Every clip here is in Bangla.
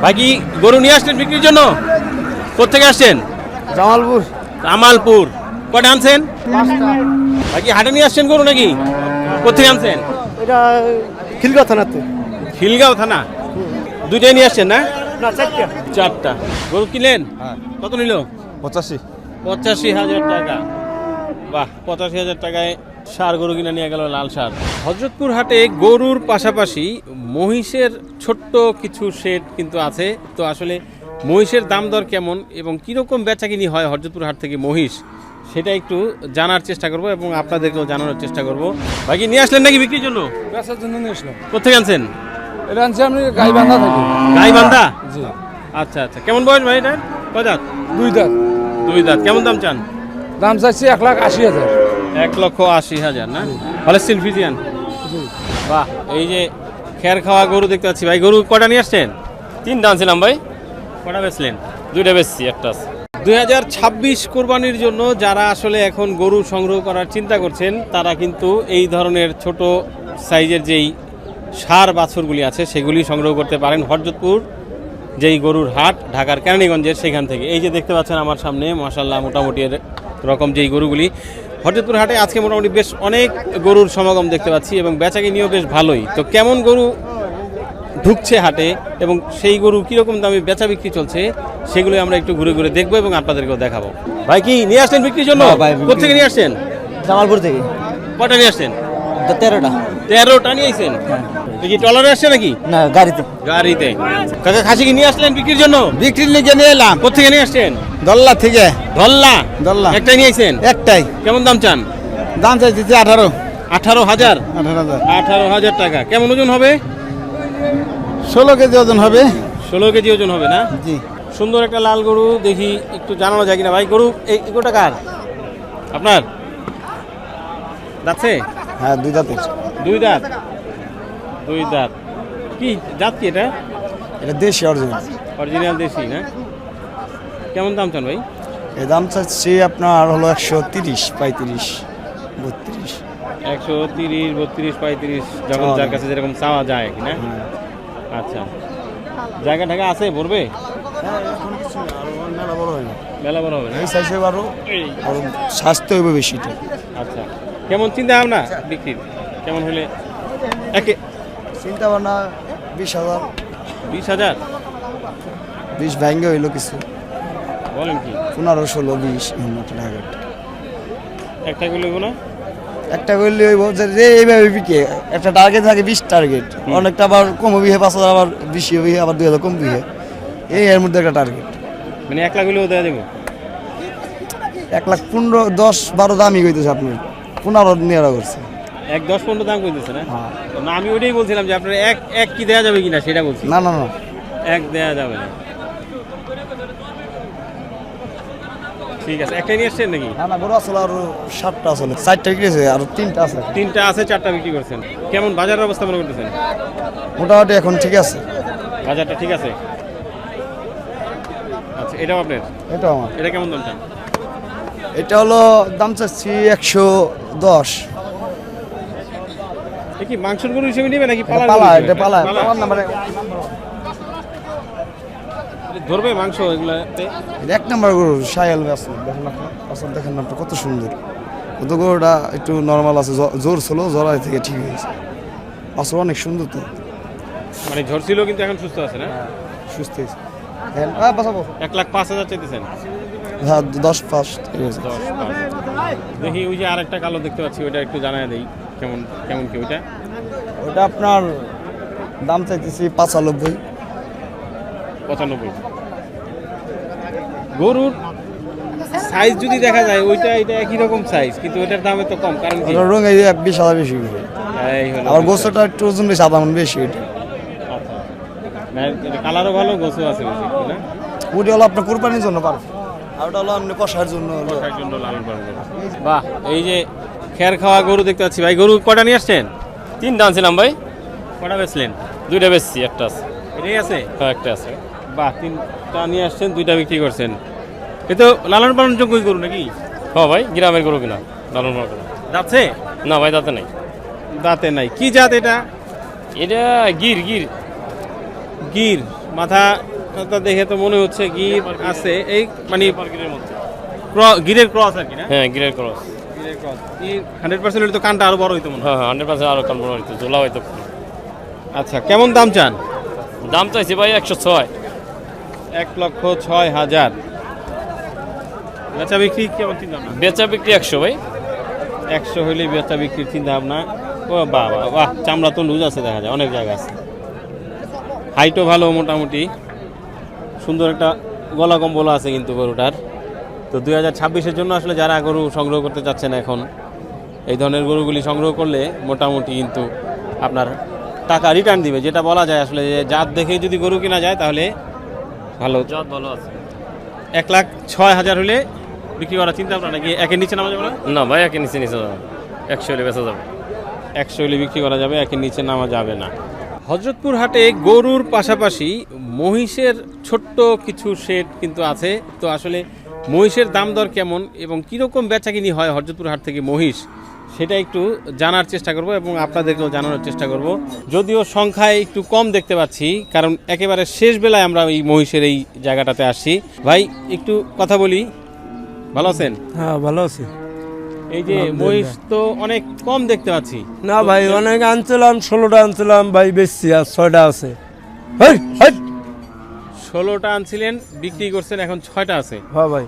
ভাই কি গরু নিয়ে আসছেন বিক্রির জন্য? কোথেকে আসছেন? জামালপুর। জামালপুর। কটা আনছেন? ভাই কি হাটে নিয়ে আসছেন গরু নাকি? কোথেকে আনছেন? এটা খিলগাঁও থানাতে। খিলগাঁও থানা। দুইটাই নিয়ে আসছেন না? না, চারটা। চারটা গরু কিনলেন? কত নিল? 85। 85,000 টাকা। বাহ, 85,000 টাকায় ষাঁড় গরু কিনে নিয়ে গেল, লাল ষাঁড়। হযরতপুর হাটে গরুর পাশাপাশি মহিষের ছোট্ট কিছু শেড কিন্তু আছে। তো আসলে মহিষের দাম দর কেমন এবং কীরকম বেচাকিনি হয় হযরতপুর হাট থেকে মহিষ, সেটা একটু জানার চেষ্টা করব এবং আপনাদেরকেও জানানোর চেষ্টা করব। ভাই কি নিয়ে আসলেন নাকি বিক্রির জন্য? বেচার জন্য নিয়ে আসলাম। কোথেকে আনছেন? এটা আনছি আমি গাইবান্ধা থেকে। গাইবান্ধা? জি। আচ্ছা আচ্ছা, কেমন বয়স ভাই এটা? কয় দাঁত? 2 দাঁত। 2 দাঁত। কেমন দাম চান? দাম চাইছি 1,80,000। 1,80,000 না? Holstein Friesian. জি। বাহ, এই যে খের খাওয়া গরু দেখতে পাচ্ছি। ভাই গরু কটা নিয়ে আসছেন? 3টা আনছিলাম ভাই, কটা বেচলেন? 2টা বেচছি, একটা আছে। 2026 কোরবানির জন্য যারা আসলে এখন গরু সংগ্রহ করার চিন্তা করছেন, তারা কিন্তু এই ধরনের ছোট সাইজের যেই ষাঁড় বাছুরগুলি আছে সেগুলি সংগ্রহ করতে পারেন হযরতপুর যেই গরুর হাট, ঢাকার কেরানীগঞ্জের, সেখান থেকে। এই যে দেখতে পাচ্ছেন আমার সামনে, মাশাআল্লাহ মোটামুটি রকম যেই গরুগুলি হযরতপুর হাটে আজকে মোটামুটি বেশ অনেক গরুর সমাগম দেখতে পাচ্ছি এবং বেচাকিনিও বেশ ভালোই। তো কেমন গরু ঢুকছে হাটে এবং সেই গরু কীরকম দামে বেচা বিক্রি চলছে সেগুলো আমরা একটু ঘুরে ঘুরে দেখবো এবং আপনাদেরকেও দেখাবো। ভাই কি নিয়ে আসছেন বিক্রির জন্য? হ্যাঁ ভাই, বিক্রি। কোথেকে নিয়ে আসছেন? জামালপুর থেকে। কটা নিয়ে আসছেন? 13টা। 13টা নিয়ে আসছেন? কি ট্রলারে আসছে নাকি? না, গাড়িতে। গাড়িতে। কাকা খাসি কি নিয়ে আসলেন বিক্রির জন্য? বিক্রির লিগে নিয়ে এলাম কোথেকে নিয়ে আসছেন? দল্লা থেকে। ধল্লা। ধল্লা। একটাই নিয়ে আসছেন? একটাই। কেমন দাম চান? দাম চাইছি 18,000। 18,000? 18,000। 18,000 টাকা। কেমন ওজন হবে? 16 কেজি ওজন হবে। 16 কেজি ওজন হবে না? জি। সুন্দর একটা লাল গরু, দেখি একটু জানানো যায় কিনা। ভাই গরু এই গরুটা কার? আপনার? যাচ্ছে? হ্যাঁ, 2 দাঁতের। 2 দাঁত। 2 দাঁত। কি জাত কি এটা? এটা দেশি অরিজিনাল। অরিজিনাল দেশি না? কেমন দাম চান ভাই? এই দাম চাচ্ছি আপনার হলো 130, 35, 32। 130, 32, 35, যখন যার কাছে যেরকম চাওয়া যায় কিনা? আচ্ছা, জায়গা ঢাকা আছে ভরবে? মেলা বড় হয় না। মেলা বড় হবে না? এই সাইজে আরো স্বাস্থ্য হইবে বেশিটা। আচ্ছা, কেমন চিন্তা ভাবনা বিক্রির? কেমন হলে একে? চিন্তা ভাবনা 20,000। 20,000? 20 ভাঙ্গে হইলো কিছু। বলেন কি? 15, 16, 20 এমন একটা টার্গেট। একটা করলে না? একটা করলে হইব যে এইভাবে বিকে একটা টার্গেট থাকে 20 টার্গেট। অনেকটা আবার কম বিহে 5,000, আবার 20 বিহে, আবার 2,000 কম বিহে। এই এর মধ্যে একটা টার্গেট। মানে 1 লাখ হলেও দেওয়া যাবে? 1,15,000, 10, 12 দামই কইতেছে আপনি। 15 নেওয়া করছে। 1, 10, 15 দাম কইতেছে না? হ্যাঁ। না, আমি ওইটাই বলছিলাম যে আপনার এক কি দেওয়া যাবে কিনা সেটা বলছি। না না না। এক দেওয়া যাবে না। ঠিক আছে, একটাই নিয়ে আসছেন নাকি? না না, গরু আসলে আরো 7টা আসলে। 4টা বিক্রি আর 3টা আছে। 3টা আছে, 4টা বিক্রি করছেন। কেমন বাজারের অবস্থা মনে করতেছেন? মোটামুটি এখন ঠিক আছে। বাজারটা ঠিক আছে? আচ্ছা, এটাও আপনার? এটা আমার। এটা কেমন দাম চান? এটা হলো দাম চাচ্ছি 110। এ কি মাংসের গরু হিসেবে নেবে নাকি এটা পালা? পালা, এটা পালা। পালার নাম্বারে ধরবে মাংস এগুলাতে? এটা 1 নাম্বার গরু শায়াল আছে। দেখেন আপনি, আসল দেখেন নামটা কত সুন্দর। কত গরুটা একটু নরমাল আছে, জোর ছিল, জরাই থেকে ঠিক হয়েছে। আসলে অনেক সুন্দর তো। মানে ঝরছিল কিন্তু এখন সুস্থ আছে না? সুস্থ হয়েছে। দেখেন, বাঁচাবো। 1,05,000 চাইতেছেন? হ্যাঁ, 10 পাস ঠিক আছে। 10, 5। দেখি ওই যে আরেকটা কালো দেখতে পাচ্ছি, ওইটা একটু জানায় দেই কেমন কেমন কি ওইটা? ওটা আপনার দাম চাইতেছি 95। 95। গরুর সাইজ যদি দেখা যায় ওইটা এটা একই রকম সাইজ, কিন্তু ওইটার দামে তো কম, কারণ কি? ওটা রঙ এই 20,000 বেশি করে। এই হলো আবার বিষয়। গোস্তটা একটু ওজন বেশি, আধা মণ বেশি এটা। আচ্ছা, না এটা কালারও ভালো, গোছও আছে বেশি একটু, না? ওটা হলো আপনার কুরবানির জন্য পারবে, আর ওটা হলো আপনি কষার জন্য হলো। কষার জন্য লালন পালন গরু। বাহ, এই যে খের খাওয়া গরু দেখতে পাচ্ছি। ভাই গরু কটা নিয়ে আসছেন? 3টা আনছিলাম ভাই, কটা বেচলেন? 2টা বেচছি, একটা আছে। এটাই আছে? হ্যাঁ, একটা আছে। বাহ, 3টা নিয়ে আসছেন, 2টা বিক্রি করছেন। এ তো লালন পালন যোগ্যই গরু নাকি? হ্যাঁ ভাই, গ্রামের গরু কিনা, লালন পালন করা। যাচ্ছে? না ভাই, দাঁতে নাই। দাঁতে নাই। কি জাত এটা? এটা গির গির। গির। মাথাটা দেখে তো মনে হচ্ছে গির আছে, এই মানে গিরের মধ্যে। গিরের ক্রস আর কি না? হ্যাঁ গিরের ক্রস। গিরের ক্রস। 100% হলে তো কানটা আরো বড় হইতো মনে হয়। হ্যাঁ 100% আরো কান বড় হইতো, ঝোলা হইতো। আচ্ছা, কেমন দাম চান? দাম চাইছি ভাই 106। 1,06,000। বেচা বিক্রি কেমন চিন্তা ভাবনা? বেচা বিক্রি 100 ভাই। 100 হইলে বেচা বিক্রির চিন্তা ভাবনা। ও বাহ বাহ বাহ, চামড়া তো লুজ আছে, দেখা যায় অনেক জায়গা আছে। হাইটও ভালো মোটামুটি, সুন্দর একটা গলা কম্বল আছে কিন্তু গরুটার। তো 2026-এর জন্য আসলে যারা গরু সংগ্রহ করতে চাচ্ছেন এখন, এই ধরনের গরুগুলি সংগ্রহ করলে মোটামুটি কিন্তু আপনার টাকা রিটার্ন দিবে, যেটা বলা যায় আসলে যে জাত দেখেই যদি গরু কেনা যায় তাহলে ভালো। জাত ভালো আছে। 1,06,000 হলে বিক্রি করার চিন্তা ভাবনা নাকি? একের নিচে নামা যাবে না? না ভাই একে নিচে নিচে যাবে, 100 হলে বেচা যাবে। 100 হলে বিক্রি করা যাবে, একের নিচে নামা যাবে না। হযরতপুর হাটে গরুর পাশাপাশি মহিষের ছোট্ট কিছু শেড কিন্তু আছে। তো আসলে মহিষের দাম দর কেমন এবং কীরকম বেচাকিনি হয় হযরতপুর হাট থেকে মহিষ, সেটা একটু জানার চেষ্টা করব এবং আপনাদেরকেও জানানোর চেষ্টা করব। যদিও সংখ্যায় একটু কম দেখতে পাচ্ছি, কারণ একেবারে শেষ বেলায় আমরা এই মহিষের এই জায়গাটাতে আসছি। ভাই একটু কথা বলি, ভালো আছেন? হ্যাঁ ভালো আছি। এই যে মহিষ তো অনেক কম দেখতে পাচ্ছি। না ভাই অনেক আনছিলাম, 16টা আনছিলাম ভাই, বেচছি আর 6টা আছে। হেই, হেই। 16টা আনছিলেন, বিক্রি করছেন, এখন 6টা আছে। হ্যাঁ ভাই।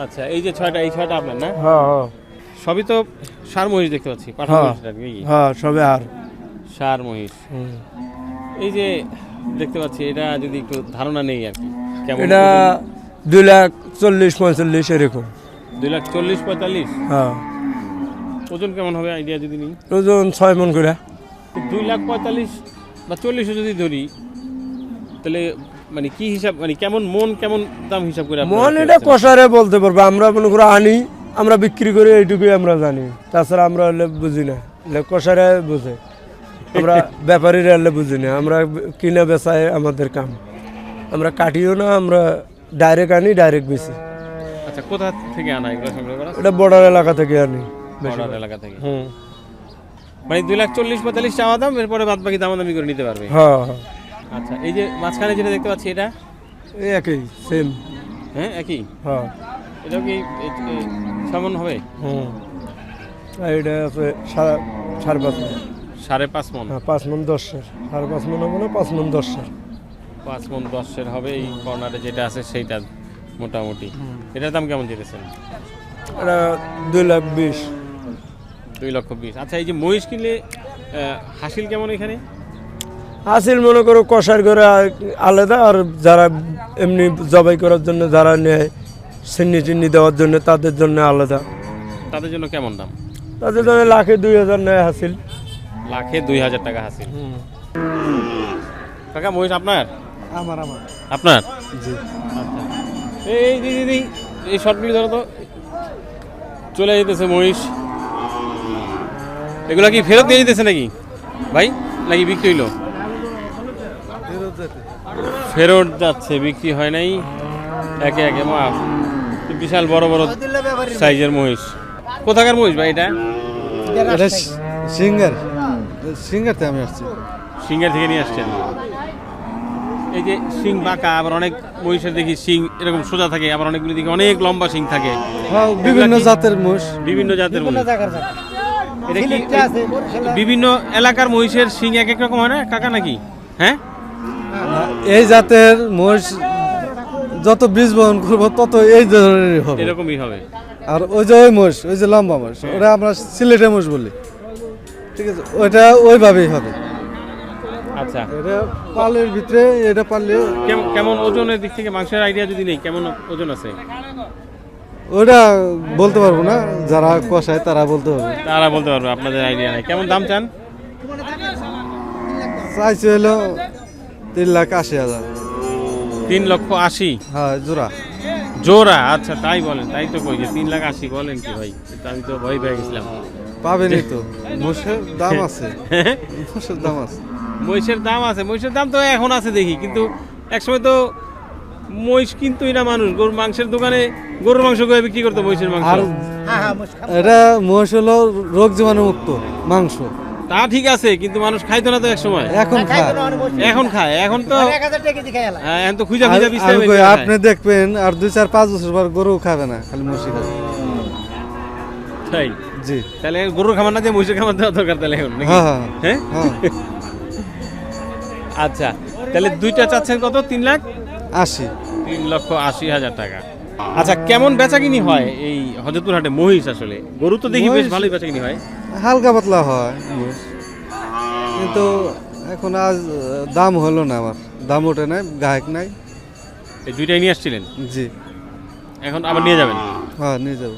আচ্ছা, এই যে 6টা, এই 6টা আপনার না? হ্যাঁ হ্যাঁ সবই তো ষাঁড় মহিষ দেখতে পাচ্ছি, পাঠা হ্যাঁ মহিষ নাকি? হ্যাঁ সবে আর ষাঁড় মহিষ। এই যে দেখতে পাচ্ছি, এটা যদি একটু ধারণা নেই আর কি, কেমন? এটা 2,40,45 এরকম। 2,40,45। হ্যাঁ ওজন কেমন হবে আইডিয়া যদি নিই? ওজন 6 মণ করে। 2,45,000 বা 40 যদি ধরি, তাহলে মানে কি হিসাব, মানে কেমন মন, কেমন দাম হিসাব করে আপনারা মন রাখতে এটা পারছেন? কষারে বলতে পারবো, আমরা মনে করে আনি, আমরা বিক্রি করি, এইটুকুই আমরা জানি। তাছাড়া আমরা হলে বুঝি না, কষারে বুঝে। আমরা ব্যাপারীরা হলে বুঝি না, আমরা কিনা বেচায় আমাদের কাম। আমরা কাটিও না, আমরা ডাইরেক্ট আনি, ডাইরেক্ট বেশি। আচ্ছা, কোথা থেকে আনা এগুলো সংগ্রহ করা? এটা বর্ডার এলাকা থেকে আনি। বর্ডার এলাকা থেকে। হুম। মানে 2,40,45 চাওয়া দাম, এরপরে বাদ বাকি দামাদামি করে নিতে পারবে। হ্যাঁ হ্যাঁ আচ্ছা, এই যে মাঝখানে যেটা দেখতে পাচ্ছি, এটা? এই একই সেম। হ্যাঁ একই। হ্যাঁ এটাও কি সমান হবে? হুম। আর এটা আছে 5.5 মণ। 5.5 মণ। হ্যাঁ 5 মণ 10 5.5 মণ হবে না, 5 মণ 10 5 মণ 10 হবে। এই কর্নারে যেটা আছে সেইটা মোটামুটি। এটার দাম কেমন যেতেছেন? এটা 2,20,000। 2,20,000। আচ্ছা, এই যে মহিষ কিনলে হাসিল কেমন এখানে? আসিল মনে করো কষার করে আলাদা, আর যারা এমনি জবাই করার জন্য যারা নেয়, চিন্নি দেওয়ার জন্য, তাদের জন্য আলাদা। তাদের জন্য কেমন দাম? তাদের জন্য 1,02,000 নেয় হাসিল। 1,02,000 টাকা হাসিল। কাকা মহিষ আপনার? আমার আপনার? জি। আচ্ছা, এই দিদি এই শর্টগুলি ধরো তো, চলে যেতেছে মহিষ। এগুলা কি ফেরত দিয়ে যেতেছে নাকি ভাই, নাকি বিক্রি হইলো? ফেরত যাচ্ছে, বিক্রি হয় নাই। একে একে মা বিশাল বড় বড় সাইজের মহিষ। কোথাকার মহিষ ভাই এটা? এটা সিঙ্গারতে আমি আসছি। সিংহের থেকে নিয়ে আসছেন। এই যে শিং বাঁকা, আবার অনেক মহিষের দেখি শিং এরকম সোজা থাকে, আবার অনেকগুলি দেখি অনেক লম্বা শিং থাকে। হ্যাঁ, বিভিন্ন জাতের মোষ। বিভিন্ন জাতের মহিষ। এটা কি বিভিন্ন এলাকার মহিষের শিং এক এক রকম হয় না কাকা নাকি? হ্যাঁ, এই জাতের মোষ যত বীজ বহন করবো তত এই ধরনের হবে, এরকমই হবে। আর ওই যে ওই মোষ, ওই যে লম্বা মোষ, ওটা আমরা সিলেটে মোষ বলি, ঠিক আছে, ওইটা ওইভাবেই হবে। আচ্ছা, এটা পালের ভিতরে, এটা পারলে কেমন ওজনের দিক থেকে মাংসের আইডিয়া যদি নেই, কেমন ওজন আছে? ওটা বলতে পারবো না, যারা কষায় তারা বলতে হবে। তারা বলতে পারবে, আপনাদের আইডিয়া নেই। কেমন দাম চান? চাইছে হলো 3,80,000। 3,80,000? হ্যাঁ, জোড়া। জোড়া? আচ্ছা, তাই বলেন, তাই তো কই যে 3,80,000 বলেন কি ভাই, আমি তো ভয় পেয়ে গেছিলাম। পাবেনি তো, মোষের দাম আছে, মোষের দাম আছে। মহিষের দাম আছে, মহিষের দাম তো এখন আছে দেখি, কিন্তু একসময় তো মহিষ কিনতোই না মানুষ। গরুর মাংসের দোকানে গরুর মাংস করে বিক্রি করতো, মহিষের মাংস। আর এটা মোষ হলো রোগ জীবাণু মুক্ত মাংস, তা ঠিক আছে, কিন্তু মানুষ খাইতো না তো এক সময়। এখন খায়। এখন খায়, এখন তো এখন তো খুঁজা খুঁজা বিস্তার আমি কই, আপনি দেখবেন আর 2-4-5 বছর পর গরু খাবে না, খালি মহিষ খাবে। তাই জি, তাহলে গরুর খামার না দিয়ে মহিষের খামার দেওয়া দরকার তাহলে এখন নাকি? হ্যাঁ হ্যাঁ হ্যাঁ হ্যাঁ। আচ্ছা, তাহলে দুইটা চাচ্ছেন কত? 80। 3,80,000 টাকা। আচ্ছা, কেমন বেচাকিনি হয় এই হযরতপুর হাটে মহিষ? আসলে গরু তো দেখি বেশ মহিষ- ভালোই বেচাকিনি হয়। হালকা পাতলা হয় মহিষ, কিন্তু এখন আজ দাম হলো না, আমার দাম ওঠে নাই, গায়ক নাই। এই দুইটাই নিয়ে আসছিলেন, জি, এখন আবার নিয়ে যাবেন? হ্যাঁ নিয়ে যাবো।